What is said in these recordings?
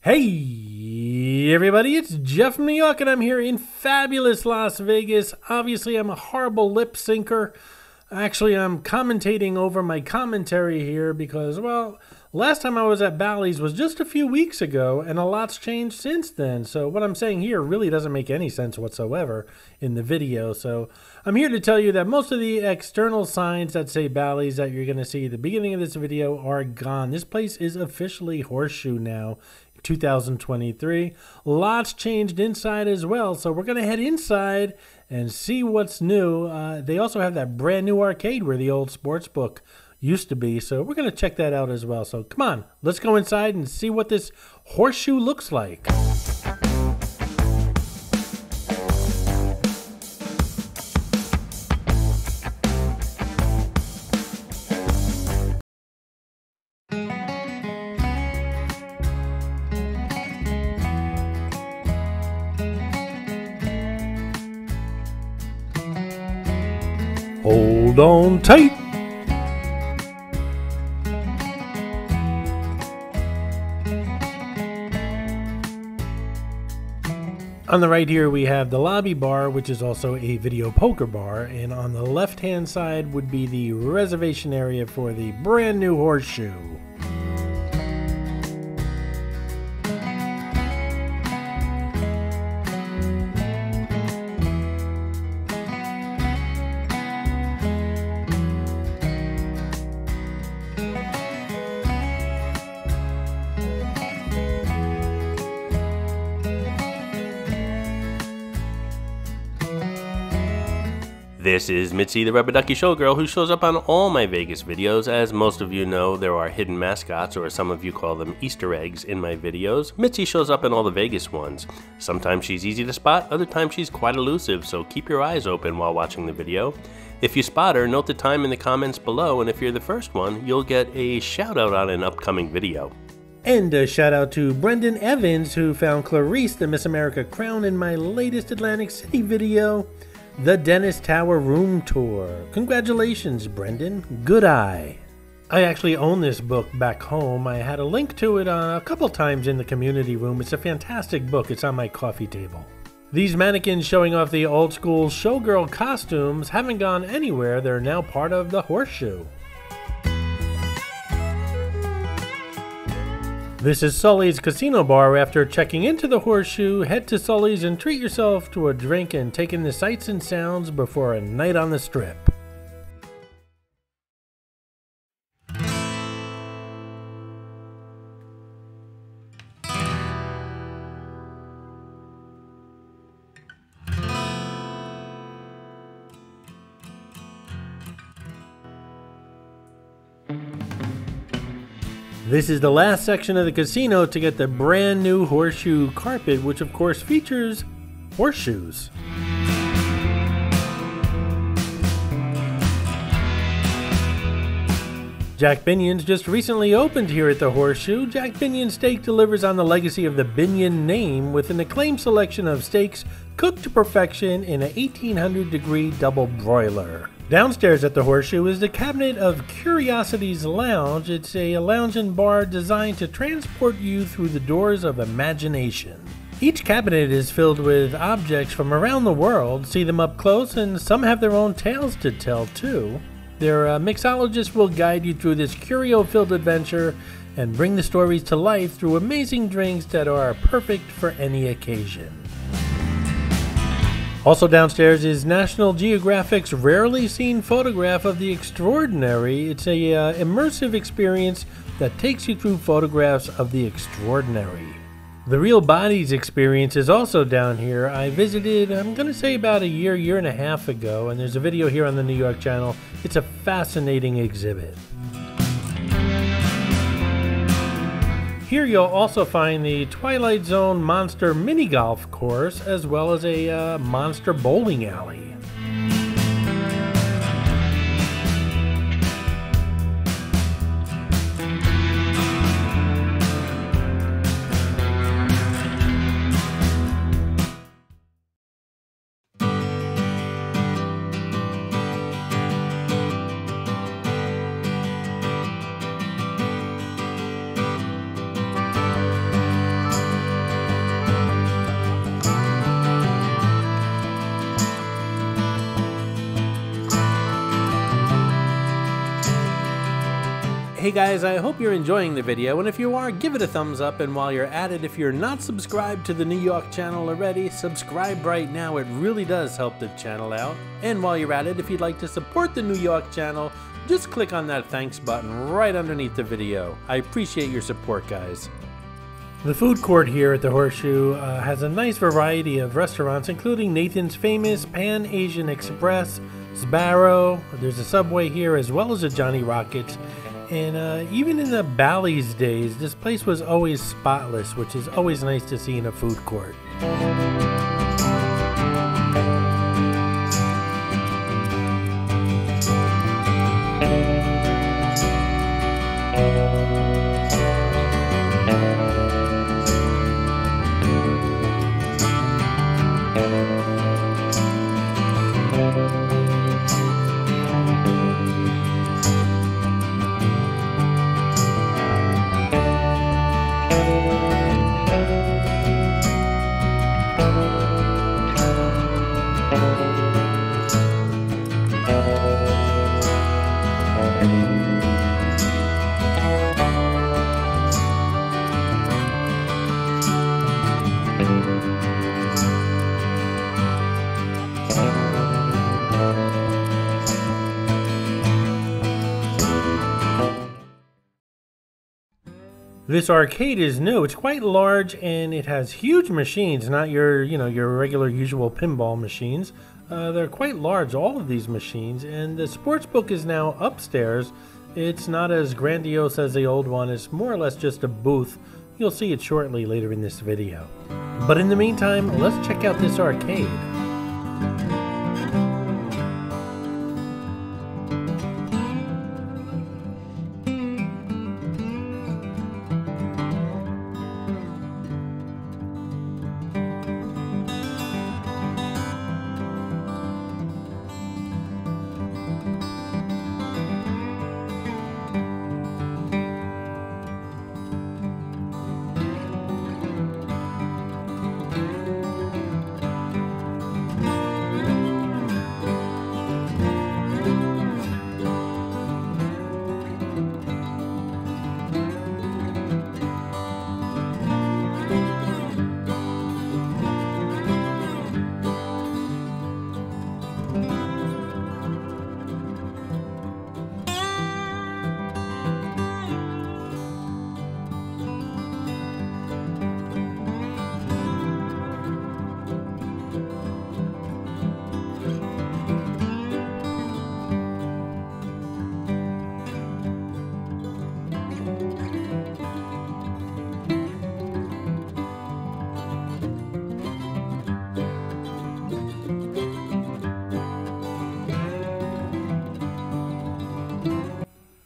Hey everybody, it's Jeff from Yawk and I'm here in fabulous Las Vegas. Obviously I'm a horrible lip syncer. Actually, I'm commentating over my commentary here because, well, last time I was at Bally's was just a few weeks ago and a lot's changed since then. So what I'm saying here really doesn't make any sense whatsoever in the video. So I'm here to tell you that most of the external signs that say Bally's that you're going to see at the beginning of this video are gone. This place is officially Horseshoe now. 2023. Lots changed inside as well, so we're going to head inside and see what's new. They also have that brand new arcade where the old sports book used to be, so we're going to check that out as well. So come on, let's go inside and see what this Horseshoe looks like. Hold on tight. On the right here we have the lobby bar, which is also a video poker bar, and on the left hand side would be the reservation area for the brand new Horseshoe. This is Mitzi, the Rubber Ducky Showgirl, who shows up on all my Vegas videos. As most of you know, there are hidden mascots, or some of you call them Easter eggs, in my videos. Mitzi shows up in all the Vegas ones. Sometimes she's easy to spot, other times she's quite elusive, so keep your eyes open while watching the video. If you spot her, note the time in the comments below, and if you're the first one, you'll get a shout out on an upcoming video. And a shout out to Brendan Evans, who found Clarice the Miss America crown in my latest Atlantic City video, The Dennis Tower Room Tour. Congratulations, Brendan. Good eye. I actually own this book back home. I had a link to it a couple times in the community room. It's a fantastic book. It's on my coffee table. These mannequins showing off the old school showgirl costumes haven't gone anywhere. They're now part of the Horseshoe. This is Sully's Casino Bar. After checking into the Horseshoe, head to Sully's and treat yourself to a drink and take in the sights and sounds before a night on the Strip. This is the last section of the casino to get the brand new Horseshoe carpet, which of course features horseshoes. Jack Binion's just recently opened here at the Horseshoe. Jack Binion Steak delivers on the legacy of the Binion name with an acclaimed selection of steaks cooked to perfection in a 1800-degree double broiler. Downstairs at the Horseshoe is the Cabinet of Curiosities Lounge. It's a lounge and bar designed to transport you through the doors of imagination. Each cabinet is filled with objects from around the world. See them up close, and some have their own tales to tell too. Their mixologists will guide you through this curio-filled adventure and bring the stories to life through amazing drinks that are perfect for any occasion. Also downstairs is National Geographic's rarely seen photograph of the extraordinary. It's a immersive experience that takes you through photographs of the extraordinary. The Real Bodies experience is also down here. I visited, I'm going to say about a year and a half ago, and there's a video here on the New York channel. It's a fascinating exhibit. Here you'll also find the Twilight Zone Monster Mini Golf Course, as well as a Monster Bowling Alley. Hey guys, I hope you're enjoying the video, and if you are, give it a thumbs up, and while you're at it, if you're not subscribed to the New York channel already, subscribe right now. It really does help the channel out. And while you're at it, if you'd like to support the New York channel, just click on that thanks button right underneath the video. I appreciate your support, guys. The food court here at the Horseshoe has a nice variety of restaurants, including Nathan's Famous, Pan Asian Express, Sbarro. There's a Subway here, as well as a Johnny Rockets. And even in the Bally's days, this place was always spotless, which is always nice to see in a food court. This arcade is new. It's quite large and it has huge machines, not your, your regular usual pinball machines. They're quite large, all of these machines, and the sports book is now upstairs. It's not as grandiose as the old one. It's more or less just a booth. You'll see it shortly later in this video. But in the meantime, let's check out this arcade.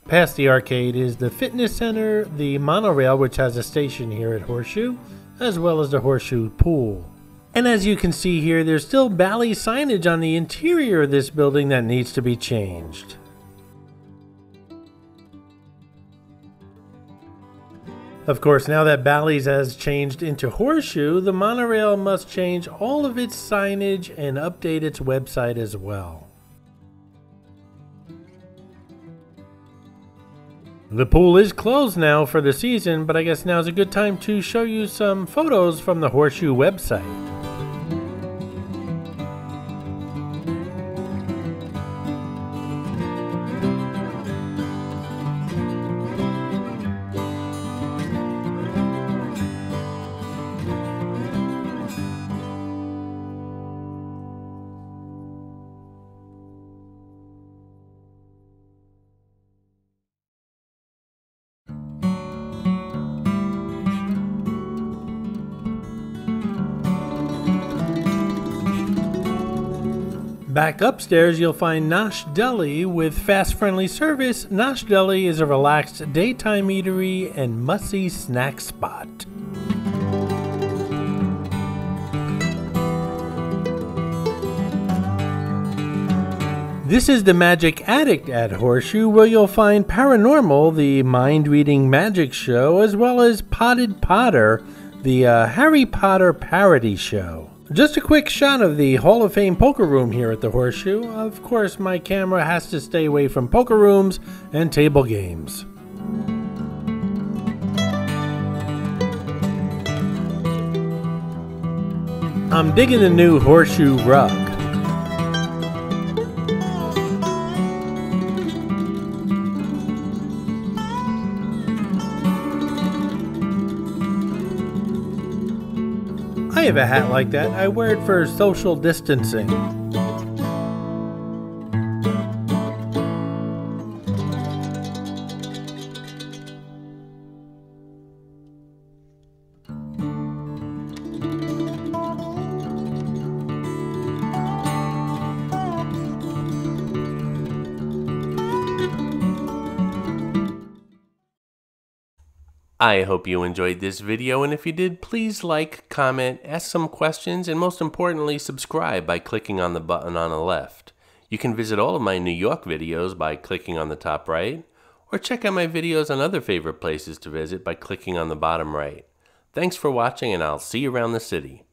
Past the arcade is the fitness center, the monorail, which has a station here at Horseshoe, as well as the Horseshoe pool. And as you can see here, there's still Bally signage on the interior of this building that needs to be changed. Of course, now that Bally's has changed into Horseshoe, the monorail must change all of its signage and update its website as well. The pool is closed now for the season, but I guess now's a good time to show you some photos from the Horseshoe website. Back upstairs, you'll find Nosh Deli with fast friendly service. Nosh Deli is a relaxed daytime eatery and must-see snack spot. This is the Magic Attic at Horseshoe, where you'll find Paranormal, the mind-reading magic show, as well as Potted Potter, the Harry Potter parody show. Just a quick shot of the Hall of Fame poker room here at the Horseshoe. Of course, my camera has to stay away from poker rooms and table games. I'm digging the new Horseshoe rug. I have a hat like that. I wear it for social distancing. I hope you enjoyed this video, and if you did, please like, comment, ask some questions, and most importantly, subscribe by clicking on the button on the left. You can visit all of my New York videos by clicking on the top right, or check out my videos on other favorite places to visit by clicking on the bottom right. Thanks for watching, and I'll see you around the city.